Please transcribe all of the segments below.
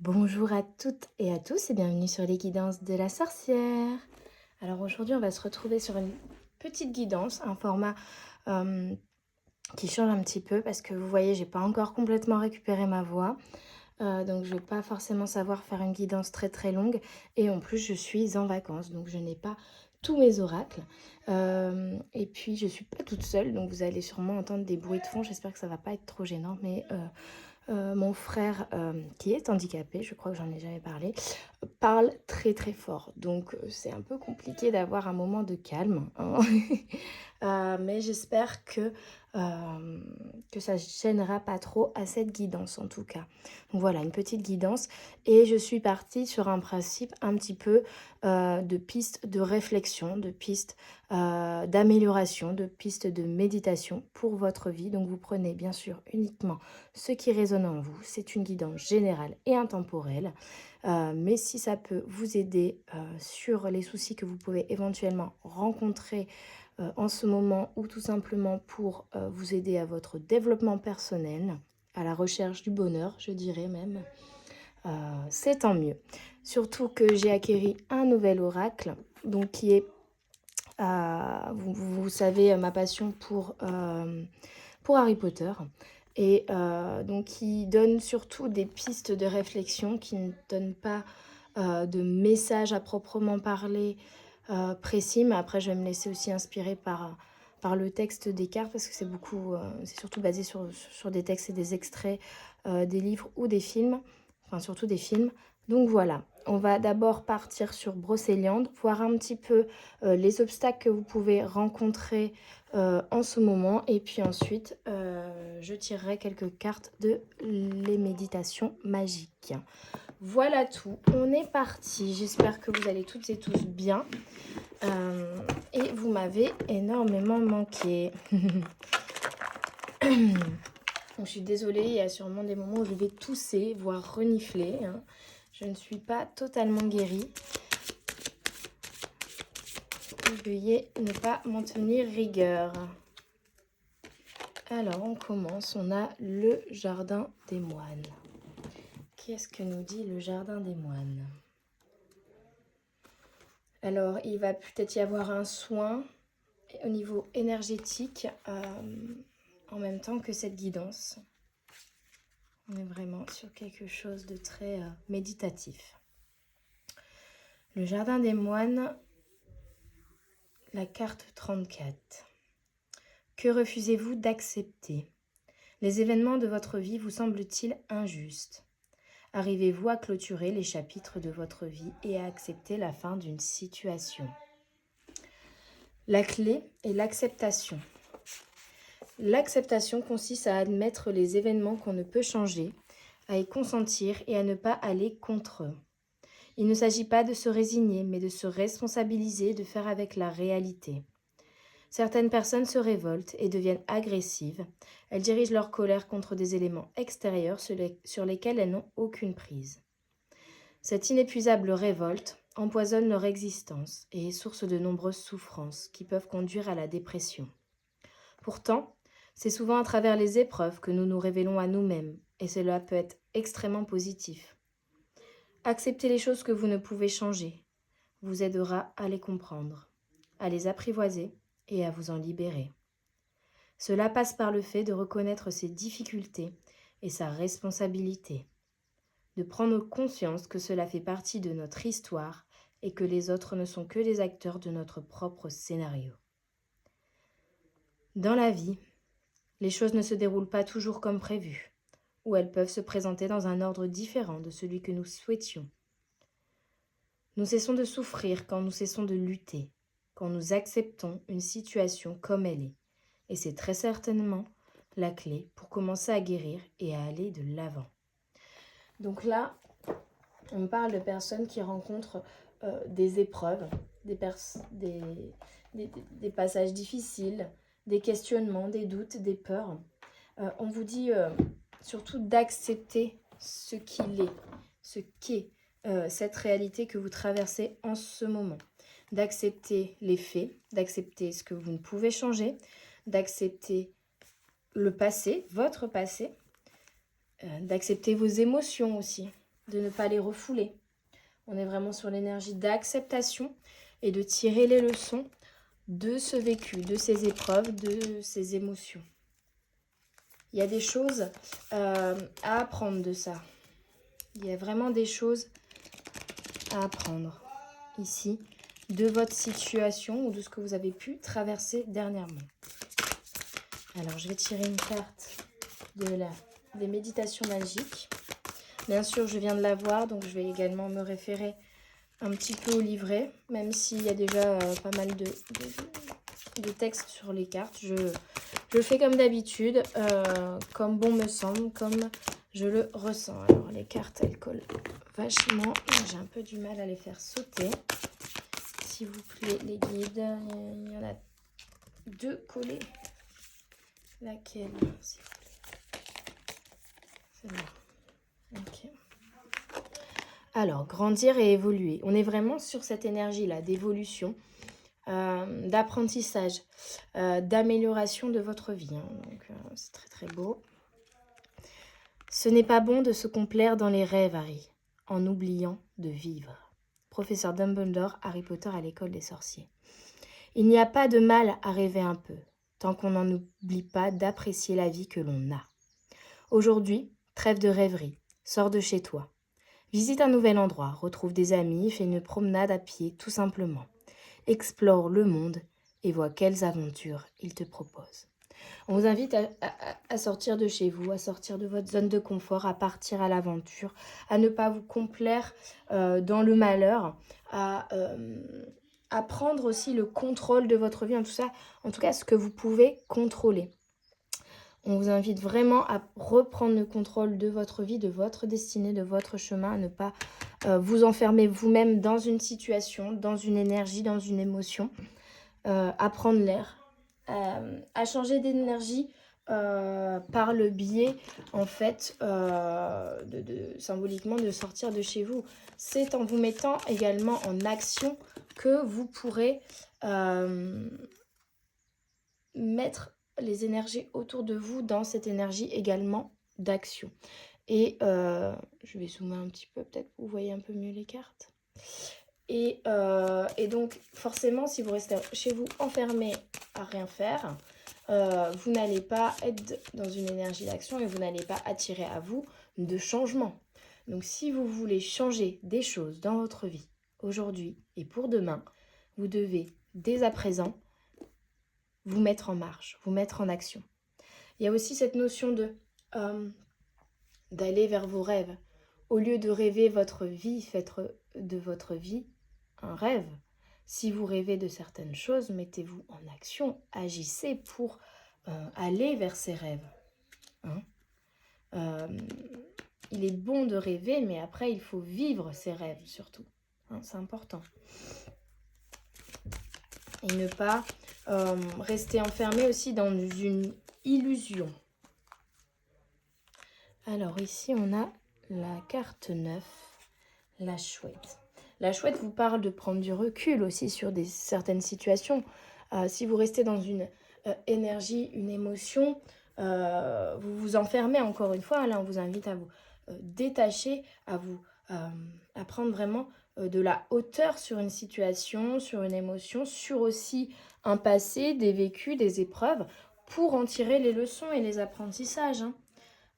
Bonjour à toutes et à tous et bienvenue sur les guidances de la sorcière. Alors aujourd'hui on va se retrouver sur une petite guidance, un format euh, qui change un petit peu parce que vous voyez j'ai pas encore complètement récupéré ma voix. Donc je vais pas forcément savoir faire une guidance très très longue et en plus je suis en vacances donc je n'ai pas tous mes oracles. Et puis je suis pas toute seule donc vous allez sûrement entendre des bruits de fond, j'espère que ça va pas être trop gênant mais... mon frère, qui est handicapé, je crois que j'en ai jamais parlé, parle très très fort. Donc c'est un peu compliqué d'avoir un moment de calme, hein. Mais j'espère que ça ne gênera pas trop à cette guidance en tout cas. Donc voilà, une petite guidance. Et je suis partie sur un principe un petit peu de piste de réflexion, de piste d'amélioration, de piste de méditation pour votre vie. Donc vous prenez bien sûr uniquement ce qui résonne en vous. C'est une guidance générale et intemporelle. Mais si ça peut vous aider sur les soucis que vous pouvez éventuellement rencontrer en ce moment ou tout simplement pour vous aider à votre développement personnel, à la recherche du bonheur, je dirais même, c'est tant mieux. Surtout que j'ai acquéri un nouvel oracle, donc qui est, vous savez, ma passion pour Harry Potter. Et donc qui donne surtout des pistes de réflexion, qui ne donnent pas de messages à proprement parler précis, mais après je vais me laisser aussi inspirer par le texte des cartes parce que c'est beaucoup, c'est surtout basé sur des textes et des extraits des livres ou des films, enfin surtout des films. Donc voilà, on va d'abord partir sur Brocéliande, voir un petit peu les obstacles que vous pouvez rencontrer en ce moment et puis ensuite je tirerai quelques cartes de les méditations magiques. Voilà tout, on est parti. J'espère que vous allez toutes et tous bien. Et vous m'avez énormément manqué. Donc, je suis désolée, il y a sûrement des moments où je vais tousser, voire renifler, hein. Je ne suis pas totalement guérie. Veuillez ne pas m'en tenir rigueur. Alors, on commence. On a le jardin des moines. Qu'est-ce que nous dit le jardin des moines? Alors, il va peut-être y avoir un soin au niveau énergétique en même temps que cette guidance. On est vraiment sur quelque chose de très méditatif. Le jardin des moines, la carte 34. Que refusez-vous d'accepter? Les événements de votre vie vous semblent-ils injustes? Arrivez-vous à clôturer les chapitres de votre vie et à accepter la fin d'une situation? La clé est l'acceptation. L'acceptation consiste à admettre les événements qu'on ne peut changer, à y consentir et à ne pas aller contre eux. Il ne s'agit pas de se résigner, mais de se responsabiliser, de faire avec la réalité. Certaines personnes se révoltent et deviennent agressives. Elles dirigent leur colère contre des éléments extérieurs sur lesquels elles n'ont aucune prise. Cette inépuisable révolte empoisonne leur existence et est source de nombreuses souffrances qui peuvent conduire à la dépression. Pourtant, c'est souvent à travers les épreuves que nous nous révélons à nous-mêmes, et cela peut être extrêmement positif. Accepter les choses que vous ne pouvez changer vous aidera à les comprendre, à les apprivoiser et à vous en libérer. Cela passe par le fait de reconnaître ses difficultés et sa responsabilité, de prendre conscience que cela fait partie de notre histoire et que les autres ne sont que les acteurs de notre propre scénario. Dans la vie, les choses ne se déroulent pas toujours comme prévu, ou elles peuvent se présenter dans un ordre différent de celui que nous souhaitions. Nous cessons de souffrir quand nous cessons de lutter, quand nous acceptons une situation comme elle est. Et c'est très certainement la clé pour commencer à guérir et à aller de l'avant. Donc là, on parle de personnes qui rencontrent des épreuves, des passages difficiles, des questionnements, des doutes, des peurs. On vous dit surtout d'accepter ce qu'il est, ce qu'est cette réalité que vous traversez en ce moment. D'accepter les faits, d'accepter ce que vous ne pouvez changer, d'accepter le passé, votre passé, d'accepter vos émotions aussi. de ne pas les refouler. On est vraiment sur l'énergie d'acceptation et de tirer les leçons de ce vécu, de ces épreuves, de ces émotions. Il y a des choses à apprendre de ça. Il y a vraiment des choses à apprendre ici de votre situation ou de ce que vous avez pu traverser dernièrement. Alors, je vais tirer une carte des méditations magiques. Bien sûr, je viens de la voir, donc je vais également me référer un petit peu au livret, même s'il y a déjà pas mal de textes sur les cartes. Je fais comme d'habitude, comme bon me semble, comme je le ressens. Alors, les cartes, elles collent vachement. J'ai un peu du mal à les faire sauter. S'il vous plaît, les guides, il y en a 2 collés. Laquelle, s'il vous plaît? Celle-là. Ok. Alors, grandir et évoluer. On est vraiment sur cette énergie-là d'évolution, d'apprentissage, d'amélioration de votre vie. Donc, c'est très très beau. Ce n'est pas bon de se complaire dans les rêves, Harry, en oubliant de vivre. Professeur Dumbledore, Harry Potter à l'école des sorciers. Il n'y a pas de mal à rêver un peu, tant qu'on n'en oublie pas d'apprécier la vie que l'on a. Aujourd'hui, trêve de rêverie, sors de chez toi. Visite un nouvel endroit, retrouve des amis, fais une promenade à pied, tout simplement. Explore le monde et vois quelles aventures il te propose. On vous invite à sortir de chez vous, à sortir de votre zone de confort, à partir à l'aventure, à ne pas vous complaire dans le malheur, à prendre aussi le contrôle de votre vie, en tout cas ce que vous pouvez contrôler. On vous invite vraiment à reprendre le contrôle de votre vie, de votre destinée, de votre chemin, à ne pas vous enfermer vous-même dans une situation, dans une énergie, dans une émotion, à prendre l'air, à changer d'énergie par le biais, en fait, symboliquement, de sortir de chez vous. C'est en vous mettant également en action que vous pourrez mettre les énergies autour de vous dans cette énergie également d'action. Et je vais zoomer un petit peu, peut-être que vous voyez un peu mieux les cartes. Et donc, forcément, si vous restez chez vous enfermé à rien faire, vous n'allez pas être dans une énergie d'action et vous n'allez pas attirer à vous de changement. Donc, si vous voulez changer des choses dans votre vie, aujourd'hui et pour demain, vous devez, dès à présent, vous mettre en marche, vous mettre en action. Il y a aussi cette notion d'aller vers vos rêves. Au lieu de rêver votre vie, faites de votre vie un rêve. Si vous rêvez de certaines choses, mettez-vous en action, agissez pour aller vers ces rêves. Il est bon de rêver, mais après, il faut vivre ses rêves surtout. C'est important. Et ne pas rester enfermé aussi dans une illusion. Alors ici, on a la carte 9, la chouette. La chouette vous parle de prendre du recul aussi sur certaines situations. Si vous restez dans une énergie, une émotion, vous vous enfermez encore une fois. Là, on vous invite à vous détacher, à prendre vraiment de la hauteur sur une situation, sur une émotion, sur aussi un passé, des vécus, des épreuves, pour en tirer les leçons et les apprentissages.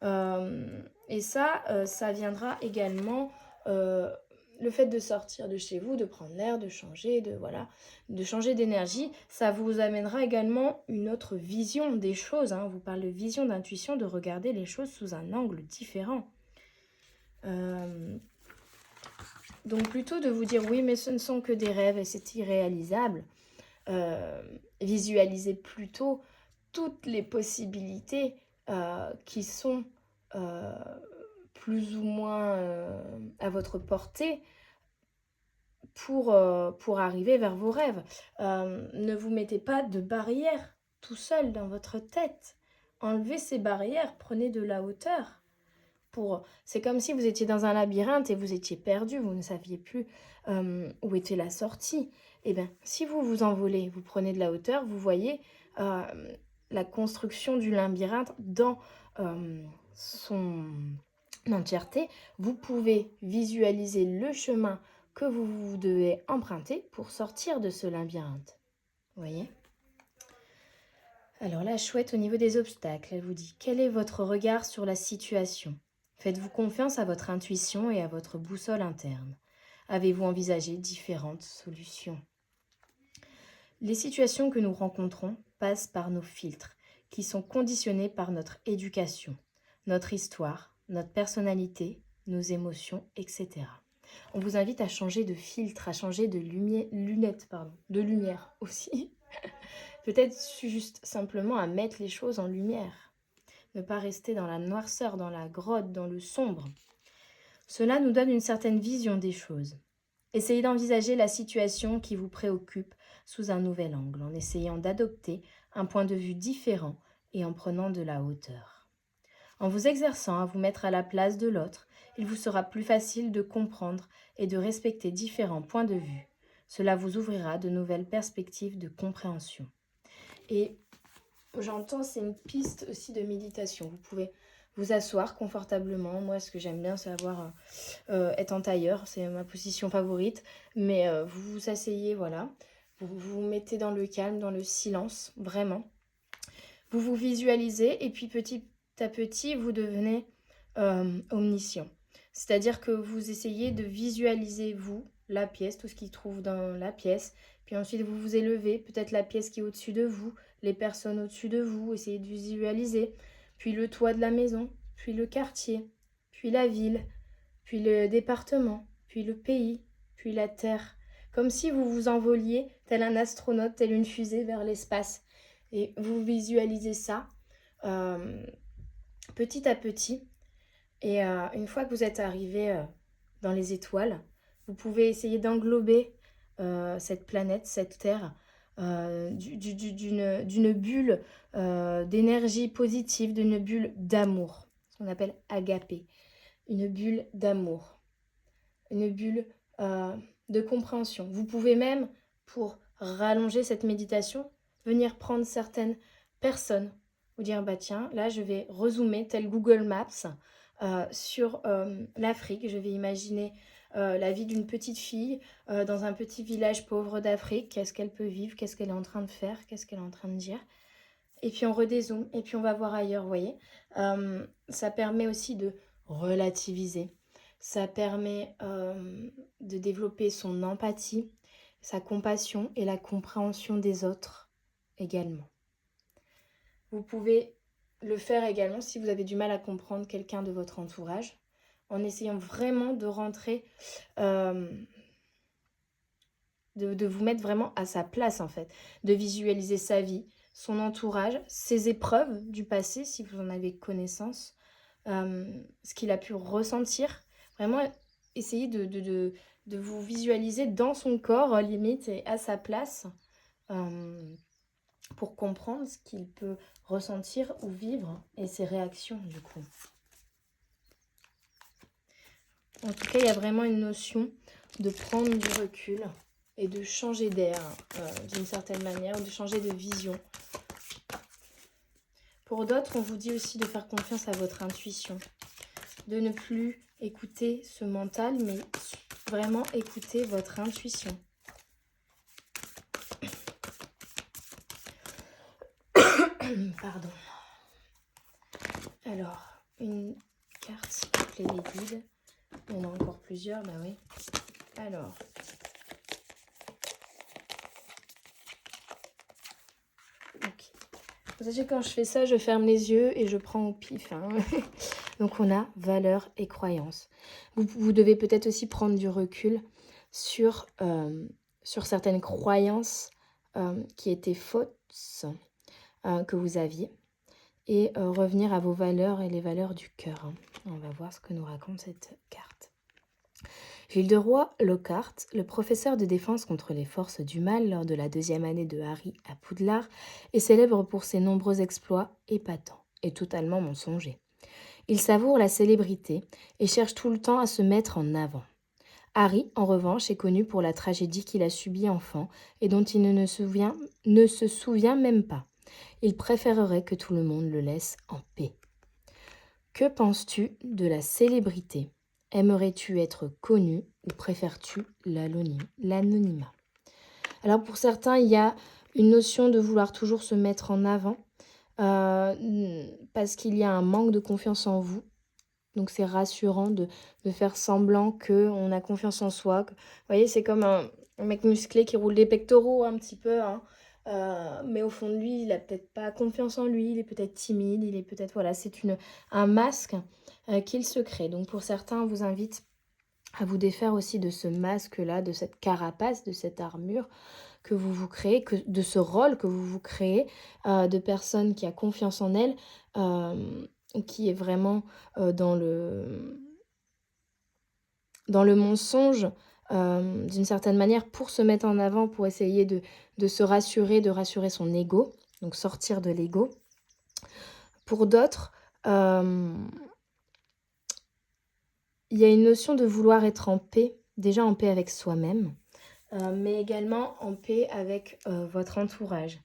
Et ça viendra également le fait de sortir de chez vous, de prendre l'air, de changer, de changer d'énergie. Ça vous amènera également une autre vision des choses. On vous parle de vision, d'intuition, de regarder les choses sous un angle différent. Donc plutôt de vous dire oui, mais ce ne sont que des rêves et c'est irréalisable. Visualisez plutôt toutes les possibilités qui sont plus ou moins à votre portée pour arriver vers vos rêves. Ne vous mettez pas de barrières tout seul dans votre tête. Enlevez ces barrières, prenez de la hauteur. C'est comme si vous étiez dans un labyrinthe et vous étiez perdu, vous ne saviez plus où était la sortie. Eh bien, si vous vous envolez, vous prenez de la hauteur, vous voyez la construction du labyrinthe dans entièreté, vous pouvez visualiser le chemin que vous devez emprunter pour sortir de ce labyrinthe. Vous voyez ? Alors la chouette, au niveau des obstacles, elle vous dit « Quel est votre regard sur la situation ? Faites-vous confiance à votre intuition et à votre boussole interne ? Avez-vous envisagé différentes solutions ?» Les situations que nous rencontrons passent par nos filtres, qui sont conditionnés par notre éducation, notre histoire, notre personnalité, nos émotions, etc. On vous invite à changer de filtre, à changer de de lumière aussi. Peut-être juste simplement à mettre les choses en lumière. Ne pas rester dans la noirceur, dans la grotte, dans le sombre. Cela nous donne une certaine vision des choses. Essayez d'envisager la situation qui vous préoccupe sous un nouvel angle, en essayant d'adopter un point de vue différent et en prenant de la hauteur. En vous exerçant à vous mettre à la place de l'autre, il vous sera plus facile de comprendre et de respecter différents points de vue. Cela vous ouvrira de nouvelles perspectives de compréhension. Et j'entends, c'est une piste aussi de méditation. Vous pouvez vous asseoir confortablement. Moi, ce que j'aime bien, c'est être en tailleur. C'est ma position favorite. Mais vous vous asseyez, voilà. Vous vous mettez dans le calme, dans le silence, vraiment. Vous vous visualisez et puis petit à petit, vous devenez omniscient. C'est-à-dire que vous essayez de visualiser, vous, la pièce, tout ce qui se trouve dans la pièce. Puis ensuite, vous vous élevez, peut-être la pièce qui est au-dessus de vous, les personnes au-dessus de vous, essayez de visualiser. Puis le toit de la maison, puis le quartier, puis la ville, puis le département, puis le pays, puis la terre. Comme si vous vous envoliez, tel un astronaute, tel une fusée vers l'espace. Et vous visualisez ça petit à petit. Et une fois que vous êtes arrivé dans les étoiles, vous pouvez essayer d'englober cette planète, cette Terre, d'une bulle d'énergie positive, d'une bulle d'amour, ce qu'on appelle agapé, une bulle d'amour, une bulle de compréhension. Vous pouvez même, pour rallonger cette méditation, venir prendre certaines personnes, vous dire, bah tiens, là je vais rezoomer tel Google Maps sur l'Afrique. Je vais imaginer la vie d'une petite fille dans un petit village pauvre d'Afrique. Qu'est-ce qu'elle peut vivre, qu'est-ce qu'elle est en train de faire, qu'est-ce qu'elle est en train de dire. Et puis on redézoome et puis on va voir ailleurs, vous voyez. Ça permet aussi de relativiser. Ça permet de développer son empathie, sa compassion et la compréhension des autres également. Vous pouvez le faire également si vous avez du mal à comprendre quelqu'un de votre entourage, en essayant vraiment de rentrer, de vous mettre vraiment à sa place en fait, de visualiser sa vie, son entourage, ses épreuves du passé si vous en avez connaissance, ce qu'il a pu ressentir, vraiment essayer de vous visualiser dans son corps limite et à sa place, pour comprendre ce qu'il peut ressentir ou vivre et ses réactions du coup. En tout cas, il y a vraiment une notion de prendre du recul et de changer d'air d'une certaine manière, de changer de vision. Pour d'autres, on vous dit aussi de faire confiance à votre intuition, de ne plus écouter ce mental, mais vraiment écouter votre intuition. Pardon. Alors, une carte, s'il vous plaît, les guides. Il y en a encore plusieurs, bah oui. Alors. Ok. Vous savez, quand je fais ça, je ferme les yeux et je prends au pif. Hein. Donc, on a valeurs et croyances. Vous devez peut-être aussi prendre du recul sur certaines croyances qui étaient fausses que vous aviez. Et revenir à vos valeurs et les valeurs du cœur. Hein. On va voir ce que nous raconte cette carte. Gilles de Roi Lockhart, le professeur de défense contre les forces du mal lors de la 2e année de Harry à Poudlard, est célèbre pour ses nombreux exploits épatants et totalement mensongers. Il savoure la célébrité et cherche tout le temps à se mettre en avant. Harry, en revanche, est connu pour la tragédie qu'il a subie enfant et dont il ne se souvient même pas. Il préférerait que tout le monde le laisse en paix. Que penses-tu de la célébrité? Aimerais-tu être connu ou préfères-tu l'anonymat? Alors pour certains, il y a une notion de vouloir toujours se mettre en avant parce qu'il y a un manque de confiance en vous. Donc c'est rassurant de faire semblant qu'on a confiance en soi. Vous voyez, c'est comme un mec musclé qui roule les pectoraux un petit peu, hein. Mais au fond de lui, il a peut-être pas confiance en lui, il est peut-être timide, il est peut-être... Voilà, c'est un masque qu'il se crée. Donc pour certains, on vous invite à vous défaire aussi de ce masque-là, de cette carapace, de cette armure que vous vous créez, de ce rôle que vous vous créez, de personne qui a confiance en elle, qui est vraiment dans le mensonge, d'une certaine manière, pour se mettre en avant, pour essayer de se rassurer, de rassurer son ego, donc sortir de l'ego. Pour d'autres, il y a une notion de vouloir être en paix, déjà en paix avec soi-même, mais également en paix avec votre entourage.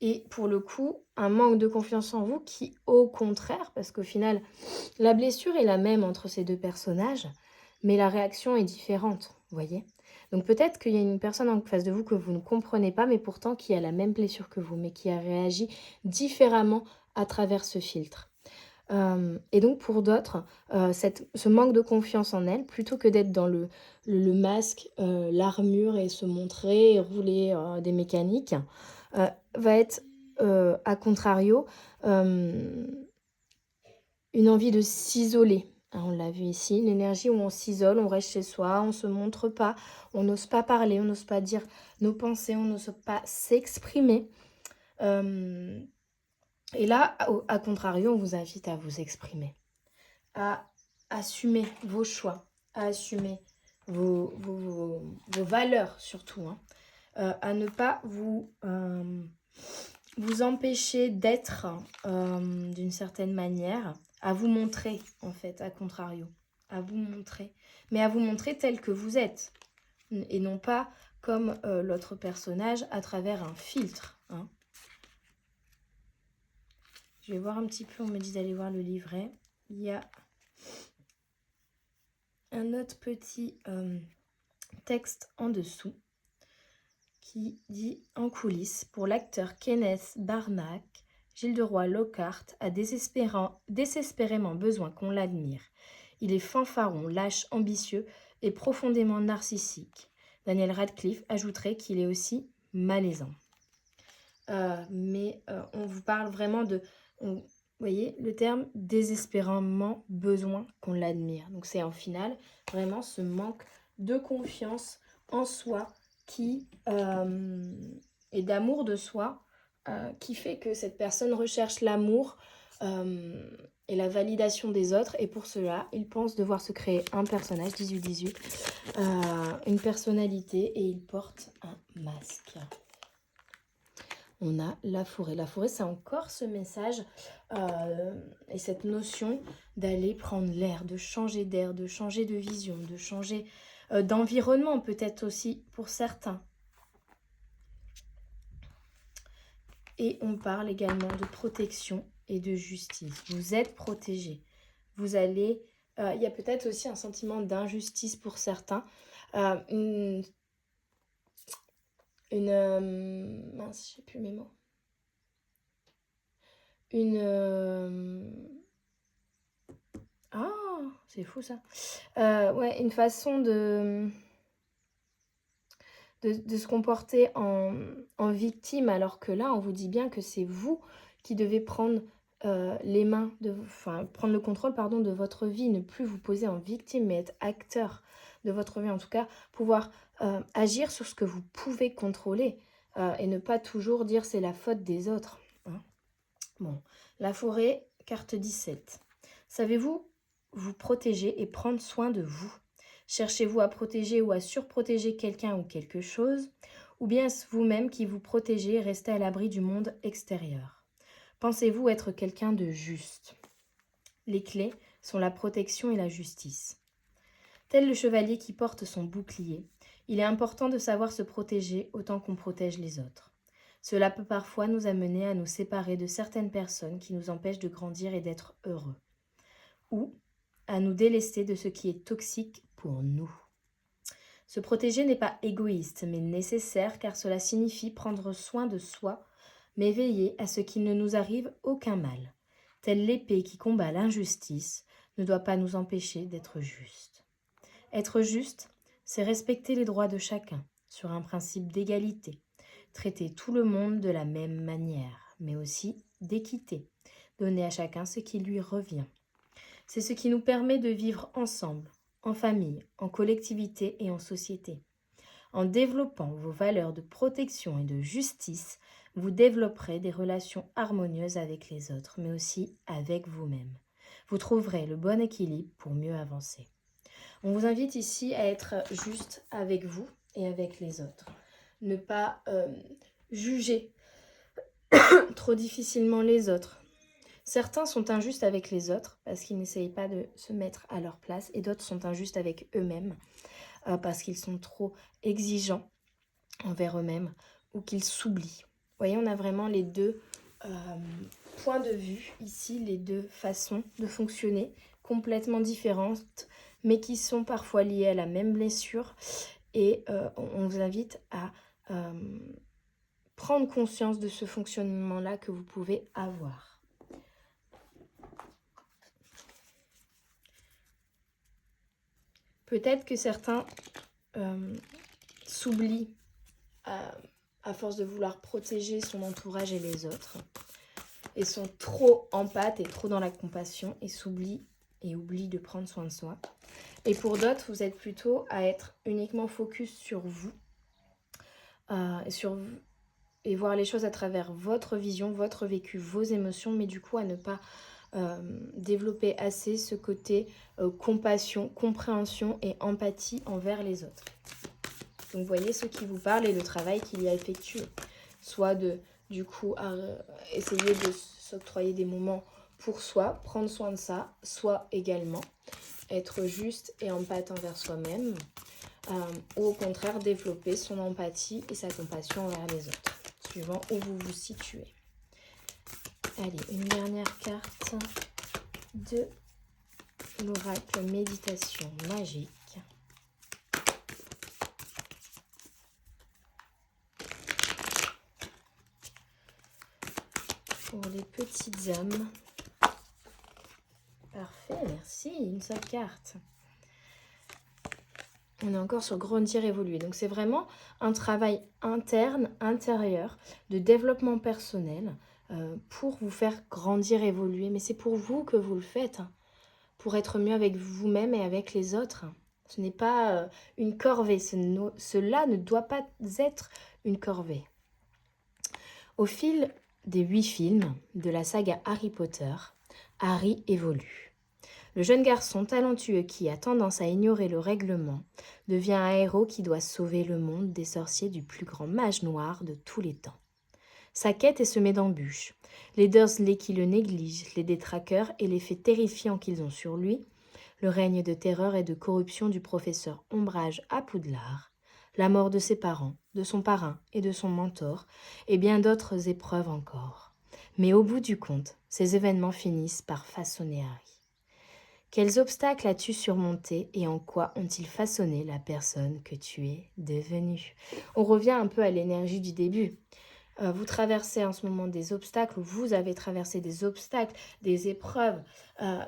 Et pour le coup, un manque de confiance en vous qui, au contraire, parce qu'au final, la blessure est la même entre ces deux personnages, mais la réaction est différente, vous voyez? Donc peut-être qu'il y a une personne en face de vous que vous ne comprenez pas, mais pourtant qui a la même blessure que vous, mais qui a réagi différemment à travers ce filtre. Et donc pour d'autres, ce manque de confiance en elle, plutôt que d'être dans le masque, l'armure et se montrer et rouler des mécaniques, va être, à contrario, une envie de s'isoler. Hein, on l'a vu ici, l'énergie où on s'isole, on reste chez soi, on ne se montre pas, on n'ose pas parler, on n'ose pas dire nos pensées, on n'ose pas s'exprimer. Et là, à contrario, on vous invite à vous exprimer, à assumer vos choix, à assumer vos valeurs surtout, hein, à ne pas vous empêcher d'être d'une certaine manière, à vous montrer en fait, à contrario, à vous montrer, mais à vous montrer tel que vous êtes, et non pas comme l'autre personnage à travers un filtre, hein. Je vais voir un petit peu, on me dit d'aller voir le livret. Il y a un autre petit texte en dessous qui dit en coulisses, pour l'acteur Kenneth Branagh, Gilles de Roy Lockhart a désespérément besoin qu'on l'admire. Il est fanfaron, lâche, ambitieux et profondément narcissique. Daniel Radcliffe ajouterait qu'il est aussi malaisant. Mais on vous parle vraiment vous voyez, le terme désespérément besoin qu'on l'admire. Donc c'est en final vraiment ce manque de confiance en soi qui et d'amour de soi qui fait que cette personne recherche l'amour et la validation des autres. Et pour cela, il pense devoir se créer un personnage, 18-18, une personnalité, et il porte un masque. On a la forêt. La forêt, c'est encore ce message et cette notion d'aller prendre l'air, de changer d'air, de changer de vision, de changer d'environnement peut-être aussi pour certains. Et on parle également de protection et de justice. Vous êtes protégé. Vous allez... il y a peut-être aussi un sentiment d'injustice pour certains. Mince, je sais plus mes mots. Ah, c'est fou ça. Ouais, une façon de se comporter en victime, alors que là, on vous dit bien que c'est vous qui devez prendre prendre le contrôle, pardon, de votre vie, ne plus vous poser en victime, mais être acteur de votre vie, en tout cas, pouvoir agir sur ce que vous pouvez contrôler et ne pas toujours dire c'est la faute des autres, hein. Bon, la forêt, carte 17. Savez-vous vous protéger et prendre soin de vous? Cherchez-vous à protéger ou à surprotéger quelqu'un ou quelque chose? Ou bien est-ce vous-même qui vous protégez et restez à l'abri du monde extérieur? Pensez-vous être quelqu'un de juste? Les clés sont la protection et la justice. Tel le chevalier qui porte son bouclier, il est important de savoir se protéger autant qu'on protège les autres. Cela peut parfois nous amener à nous séparer de certaines personnes qui nous empêchent de grandir et d'être heureux, ou à nous délester de ce qui est toxique pour nous. Se protéger n'est pas égoïste, mais nécessaire car cela signifie prendre soin de soi, mais veiller à ce qu'il ne nous arrive aucun mal. Telle l'épée qui combat l'injustice ne doit pas nous empêcher d'être justes. Être juste, c'est respecter les droits de chacun sur un principe d'égalité, traiter tout le monde de la même manière, mais aussi d'équité, donner à chacun ce qui lui revient. C'est ce qui nous permet de vivre ensemble, en famille, en collectivité et en société. En développant vos valeurs de protection et de justice, vous développerez des relations harmonieuses avec les autres, mais aussi avec vous-même. Vous trouverez le bon équilibre pour mieux avancer. On vous invite ici à être juste avec vous et avec les autres. Ne pas juger trop difficilement les autres. Certains sont injustes avec les autres parce qu'ils n'essayent pas de se mettre à leur place et d'autres sont injustes avec eux-mêmes parce qu'ils sont trop exigeants envers eux-mêmes ou qu'ils s'oublient. Vous voyez, on a vraiment les deux points de vue ici, les deux façons de fonctionner complètement différentes mais qui sont parfois liées à la même blessure et on vous invite à prendre conscience de ce fonctionnement-là que vous pouvez avoir. Peut-être que certains s'oublient à force de vouloir protéger son entourage et les autres et sont trop empathes et trop dans la compassion et s'oublient et oublient de prendre soin de soi. Et pour d'autres, vous êtes plutôt à être uniquement focus sur vous et voir les choses à travers votre vision, votre vécu, vos émotions, mais du coup à ne pas développer assez ce côté compassion, compréhension et empathie envers les autres. Donc voyez ce qui vous parle et le travail qu'il y a effectué. Soit du coup essayer de s'octroyer des moments pour soi, prendre soin de ça, soit également être juste et empathe envers soi-même, ou au contraire développer son empathie et sa compassion envers les autres, suivant où vous vous situez. Allez, une dernière carte de l'oracle méditation magique. Pour les petites âmes. Parfait, merci. Une seule carte. On est encore sur grandir, évoluer. Donc c'est vraiment un travail interne, intérieur, de développement personnel pour vous faire grandir, évoluer. Mais c'est pour vous que vous le faites, hein, pour être mieux avec vous-même et avec les autres. Ce n'est pas une corvée. Cela ne doit pas être une corvée. Au fil des 8 films de la saga Harry Potter, Harry évolue. Le jeune garçon talentueux qui a tendance à ignorer le règlement devient un héros qui doit sauver le monde des sorciers du plus grand mage noir de tous les temps. Sa quête est semée d'embûches. Les Dursley qui le négligent, les détraqueurs et l'effet terrifiant qu'ils ont sur lui, le règne de terreur et de corruption du professeur Ombrage à Poudlard, la mort de ses parents, de son parrain et de son mentor, et bien d'autres épreuves encore. Mais au bout du compte, ces événements finissent par façonner Harry. Quels obstacles as-tu surmontés et en quoi ont-ils façonné la personne que tu es devenue? On revient un peu à l'énergie du début. Vous traversez en ce moment des obstacles, ou vous avez traversé des obstacles, des épreuves,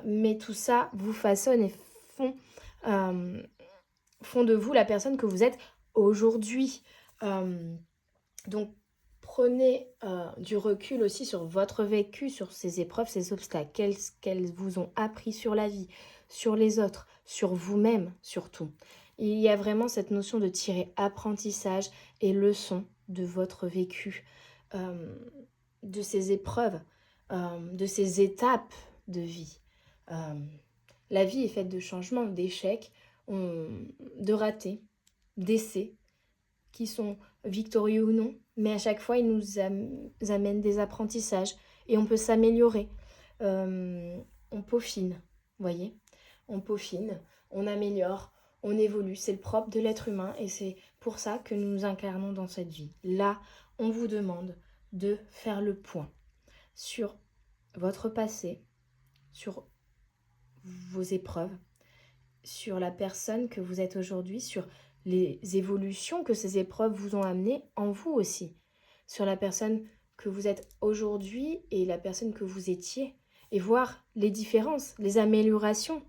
mais tout ça vous façonne et font de vous la personne que vous êtes aujourd'hui. Donc, prenez du recul aussi sur votre vécu, sur ces épreuves, ces obstacles, qu'elles vous ont appris sur la vie, sur les autres, sur vous-même surtout. Il y a vraiment cette notion de tirer apprentissage et leçon de votre vécu, de ces épreuves, de ces étapes de vie. La vie est faite de changements, d'échecs, de ratés, d'essais, qui sont victorieux ou non, mais à chaque fois, ils nous amènent des apprentissages et on peut s'améliorer. On peaufine, vous voyez, on peaufine, on améliore, on évolue. C'est le propre de l'être humain et c'est pour ça que nous nous incarnons dans cette vie. Là, on vous demande de faire le point sur votre passé, sur vos épreuves, sur la personne que vous êtes aujourd'hui, sur les évolutions que ces épreuves vous ont amenées en vous aussi, sur la personne que vous êtes aujourd'hui et la personne que vous étiez, et voir les différences, les améliorations,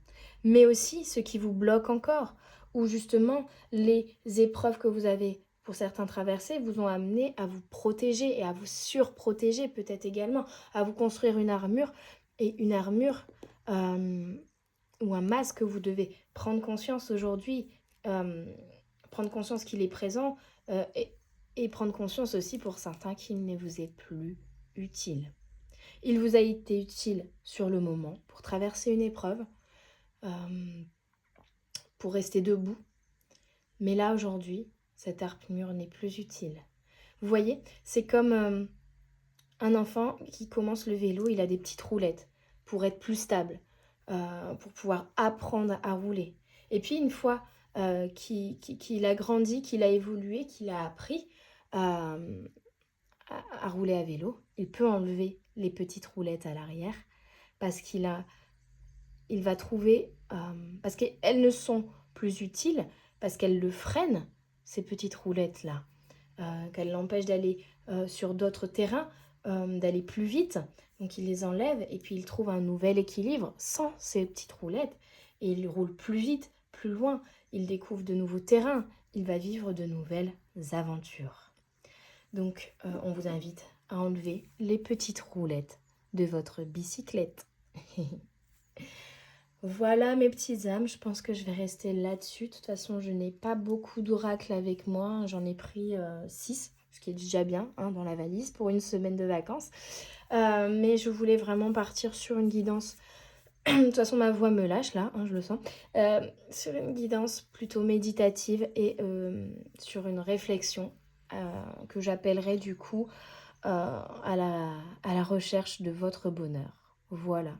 mais aussi ce qui vous bloque encore, ou justement les épreuves que vous avez pour certains traversées vous ont amené à vous protéger et à vous surprotéger peut-être également, à vous construire une armure, et une armure ou un masque que vous devez prendre conscience aujourd'hui, prendre conscience qu'il est présent, et prendre conscience aussi pour certains qu'il ne vous est plus utile. Il vous a été utile sur le moment pour traverser une épreuve, pour rester debout, mais là aujourd'hui, cette armure n'est plus utile. Vous voyez, c'est comme un enfant qui commence le vélo, il a des petites roulettes pour être plus stable, pour pouvoir apprendre à rouler. Et puis une fois qu'il a grandi, qu'il a évolué, qu'il a appris à rouler à vélo, il peut enlever les petites roulettes à l'arrière parce il va trouver, parce qu'elles ne sont plus utiles, parce qu'elles le freinent, ces petites roulettes-là, qu'elles l'empêchent d'aller sur d'autres terrains, d'aller plus vite. Donc il les enlève et puis il trouve un nouvel équilibre sans ces petites roulettes et il roule plus vite, plus loin, il découvre de nouveaux terrains, il va vivre de nouvelles aventures. Donc on vous invite à enlever les petites roulettes de votre bicyclette. Voilà mes petites âmes, je pense que je vais rester là-dessus. De toute façon, je n'ai pas beaucoup d'oracles avec moi, j'en ai pris 6, ce qui est déjà bien dans la valise pour une semaine de vacances. Mais je voulais vraiment partir sur une guidance. De toute façon, ma voix me lâche là, je le sens. Sur une guidance plutôt méditative et sur une réflexion que j'appellerais du coup à la recherche de votre bonheur. Voilà.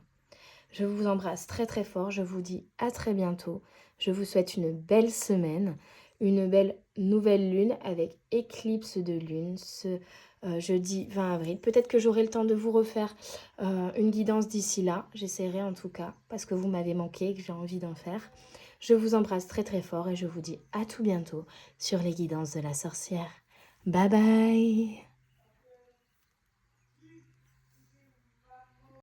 Je vous embrasse très très fort, je vous dis à très bientôt. Je vous souhaite une belle semaine, une belle nouvelle lune avec éclipse de lune ce jeudi 20 avril. Peut-être que j'aurai le temps de vous refaire une guidance d'ici là, j'essaierai en tout cas, parce que vous m'avez manqué et que j'ai envie d'en faire. Je vous embrasse très très fort et je vous dis à tout bientôt sur les guidances de la sorcière. Bye bye!